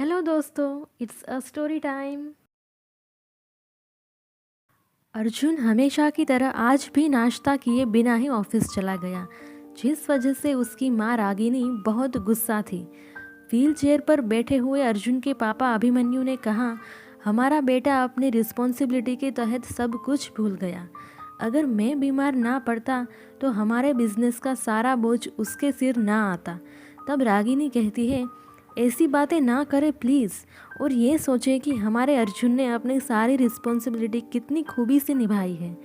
Hello दोस्तों, it's a story time. Arjun हमेशा की तरह आज भी नाश्ता किए बिना ही ऑफिस चला गया, जिस वजह से उसकी माँ रागिनी बहुत गुस्सा थी। व्हील चेयर पर बैठे हुए अर्जुन के पापा अभिमन्यु ने कहा, हमारा बेटा अपनी रिस्पॉन्सिबिलिटी के तहत सब कुछ भूल गया। अगर मैं बीमार ना पड़ता तो हमारे बिजनेस का सारा बोझ उसके सिर ना आता। तब रागिनी कहती है, ऐसी बातें ना करें प्लीज़, और ये सोचें कि हमारे अर्जुन ने अपनी सारी रिस्पॉन्सिबिलिटी कितनी खूबी से निभाई है,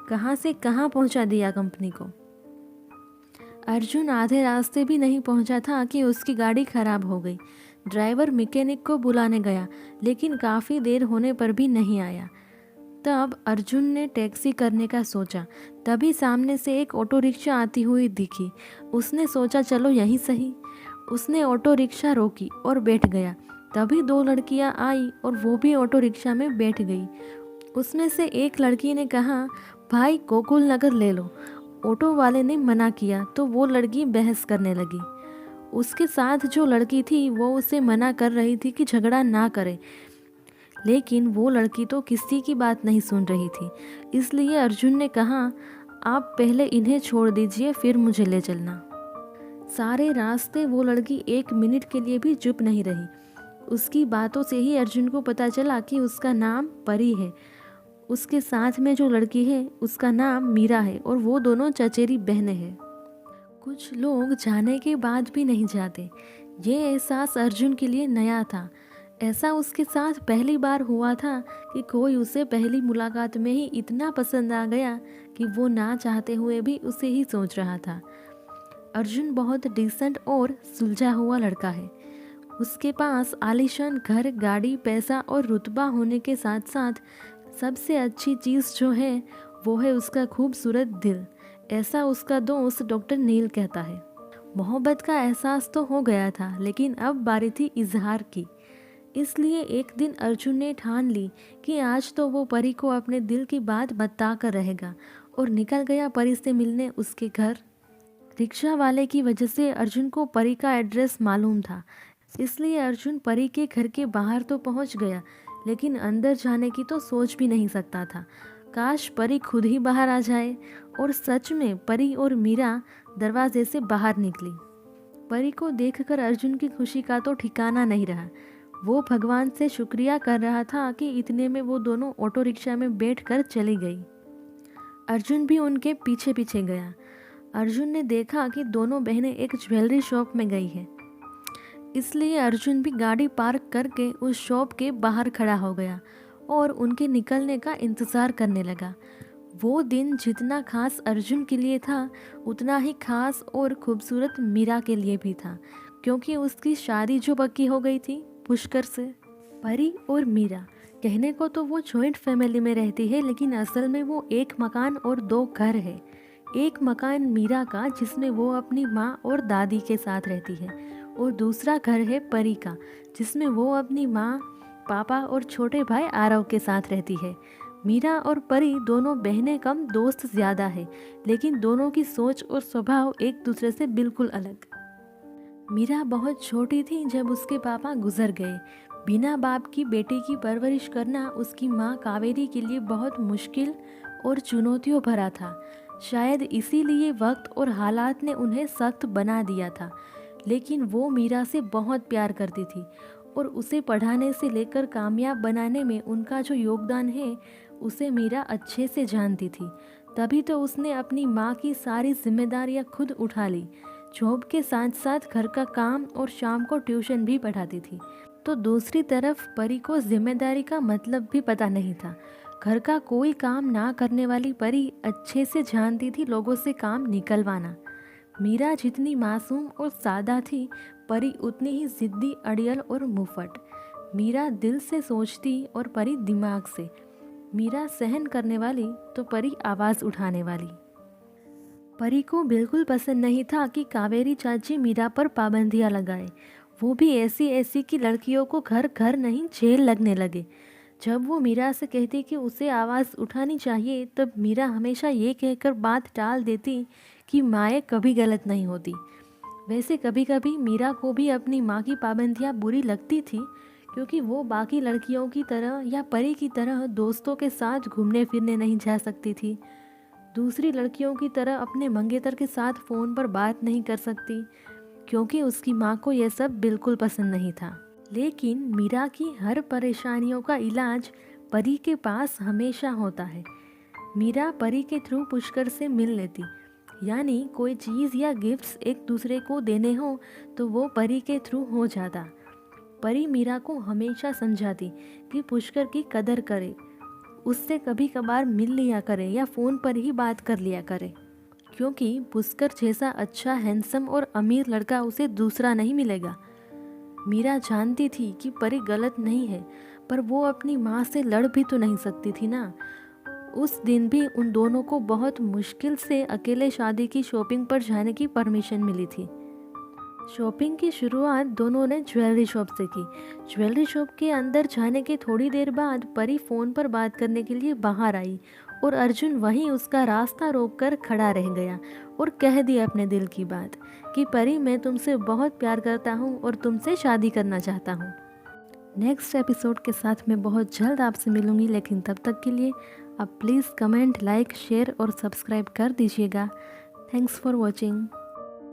कहाँ से कहाँ पहुँचा दिया कंपनी को। अर्जुन आधे रास्ते भी नहीं पहुंचा था कि उसकी गाड़ी खराब हो गई। ड्राइवर मैकेनिक को बुलाने गया, लेकिन काफ़ी देर होने पर भी नहीं आया। तब अर्जुन ने टैक्सी करने का सोचा। तभी सामने से एक ऑटो रिक्शा आती हुई दिखी। उसने सोचा चलो यहीं सही। उसने ऑटो रिक्शा रोकी और बैठ गया। तभी दो लड़कियां आई और वो भी ऑटो रिक्शा में बैठ गई। उसमें से एक लड़की ने कहा, भाई गोकुल नगर ले लो। ऑटो वाले ने मना किया तो वो लड़की बहस करने लगी। उसके साथ जो लड़की थी वो उसे मना कर रही थी कि झगड़ा ना करे, लेकिन वो लड़की तो किसी की बात नहीं सुन रही थी। इसलिए अर्जुन ने कहा, आप पहले इन्हें छोड़ दीजिए, फिर मुझे ले चलना। सारे रास्ते वो लड़की एक मिनट के लिए भी चुप नहीं रही। उसकी बातों से ही अर्जुन को पता चला कि उसका नाम परी है। उसके साथ में जो लड़की है उसका नाम मीरा है और वो दोनों चचेरी बहनें हैं। कुछ लोग जाने के बाद भी नहीं जाते। ये एहसास अर्जुन के लिए नया था। ऐसा उसके साथ पहली बार हुआ था कि कोई उसे पहली मुलाकात में ही इतना पसंद आ गया कि वो ना चाहते हुए भी उसे ही सोच रहा था। अर्जुन बहुत डिसेंट और सुलझा हुआ लड़का है। उसके पास आलीशान घर, गाड़ी, पैसा और रुतबा होने के साथ साथ सबसे अच्छी चीज़ जो है वो है उसका खूबसूरत दिल। ऐसा उसका दोस्त डॉक्टर नील कहता है। मोहब्बत का एहसास तो हो गया था, लेकिन अब बारी थी इजहार की। इसलिए एक दिन अर्जुन ने ठान ली कि आज तो वो परी को अपने दिल की बात बता कर रहेगा, और निकल गया परी से मिलने उसके घर। रिक्शा वाले की वजह से अर्जुन को परी का एड्रेस मालूम था। इसलिए अर्जुन परी के घर के बाहर तो पहुंच गया, लेकिन अंदर जाने की तो सोच भी नहीं सकता था। काश परी खुद ही बाहर आ जाए। और सच में परी और मीरा दरवाजे से बाहर निकली। परी को देखकर अर्जुन की खुशी का तो ठिकाना नहीं रहा। वो भगवान से शुक्रिया कर रहा था कि इतने में वो दोनों ऑटो रिक्शा में बैठकर चली गई। अर्जुन भी उनके पीछे पीछे गया। अर्जुन ने देखा कि दोनों बहनें एक ज्वेलरी शॉप में गई है। इसलिए अर्जुन भी गाड़ी पार्क करके उस शॉप के बाहर खड़ा हो गया और उनके निकलने का इंतज़ार करने लगा। वो दिन जितना खास अर्जुन के लिए था, उतना ही खास और खूबसूरत मीरा के लिए भी था, क्योंकि उसकी शादी जो पक्की हो गई थी पुष्कर से। परी और मीरा, कहने को तो वो जॉइंट फैमिली में रहती है, लेकिन असल में वो एक मकान और दो घर है। एक मकान मीरा का, जिसमें वो अपनी माँ और दादी के साथ रहती है, और दूसरा घर है परी का, जिसमें वो अपनी माँ, पापा और छोटे भाई आरव के साथ रहती है। मीरा और परी दोनों बहनें कम, दोस्त ज़्यादा है, लेकिन दोनों की सोच और स्वभाव एक दूसरे से बिल्कुल अलग। मीरा बहुत छोटी थी जब उसके पापा गुजर गए। बिना बाप की बेटी की परवरिश करना उसकी माँ कावेरी के लिए बहुत मुश्किल और चुनौतियों भरा था। शायद इसीलिए वक्त और हालात ने उन्हें सख्त बना दिया था। लेकिन वो मीरा से बहुत प्यार करती थी और उसे पढ़ाने से लेकर कामयाब बनाने में उनका जो योगदान है उसे मीरा अच्छे से जानती थी। तभी तो उसने अपनी माँ की सारी जिम्मेदारियाँ खुद उठा ली। जॉब के साथ साथ घर का काम और शाम को ट्यूशन भी पढ़ाती थी। तो दूसरी तरफ परी को जिम्मेदारी का मतलब भी पता नहीं था। घर का कोई काम ना करने वाली परी अच्छे से जानती थी लोगों से काम निकलवाना। मीरा जितनी मासूम और सादा थी, परी उतनी ही जिद्दी, अड़ियल और मुफट। मीरा दिल से सोचती और परी दिमाग से। मीरा सहन करने वाली तो परी आवाज़ उठाने वाली। परी को बिल्कुल पसंद नहीं था कि कावेरी चाची मीरा पर पाबंदियां लगाए, वो भी ऐसी ऐसी कि लड़कियों को घर घर नहीं जेल लगने लगे। जब वो मीरा से कहती कि उसे आवाज़ उठानी चाहिए, तब मीरा हमेशा ये कहकर बात टाल देती कि माएँ कभी गलत नहीं होती। वैसे कभी कभी मीरा को भी अपनी माँ की पाबंदियाँ बुरी लगती थी, क्योंकि वो बाकी लड़कियों की तरह या परी की तरह दोस्तों के साथ घूमने फिरने नहीं जा सकती थी। दूसरी लड़कियों की तरह अपने मंगेतर के साथ फ़ोन पर बात नहीं कर सकती, क्योंकि उसकी माँ को यह सब बिल्कुल पसंद नहीं था। लेकिन मीरा की हर परेशानियों का इलाज परी के पास हमेशा होता है। मीरा परी के थ्रू पुष्कर से मिल लेती, यानी कोई चीज़ या गिफ्ट्स एक दूसरे को देने हो तो वो परी के थ्रू हो जाता। परी मीरा को हमेशा समझाती कि पुष्कर की कदर करे, उससे कभी कभार मिल लिया करे या फ़ोन पर ही बात कर लिया करे, क्योंकि पुष्कर जैसा अच्छा हैंडसम और अमीर लड़का उसे दूसरा नहीं मिलेगा। मीरा जानती थी कि परी गलत नहीं है, पर वो अपनी माँ से लड़ भी तो नहीं सकती थी ना। उस दिन भी उन दोनों को बहुत मुश्किल से अकेले शादी की शॉपिंग पर जाने की परमिशन मिली थी। शॉपिंग की शुरुआत दोनों ने ज्वेलरी शॉप से की। ज्वेलरी शॉप के अंदर जाने के थोड़ी देर बाद परी फ़ोन पर बात करने के लिए बाहर आई और अर्जुन वहीं उसका रास्ता रोककर खड़ा रह गया और कह दिया अपने दिल की बात कि परी, मैं तुमसे बहुत प्यार करता हूँ और तुमसे शादी करना चाहता हूँ। नेक्स्ट एपिसोड के साथ मैं बहुत जल्द आपसे मिलूँगी, लेकिन तब तक के लिए आप प्लीज़ कमेंट, लाइक, शेयर और सब्सक्राइब कर दीजिएगा। Thanks for watching.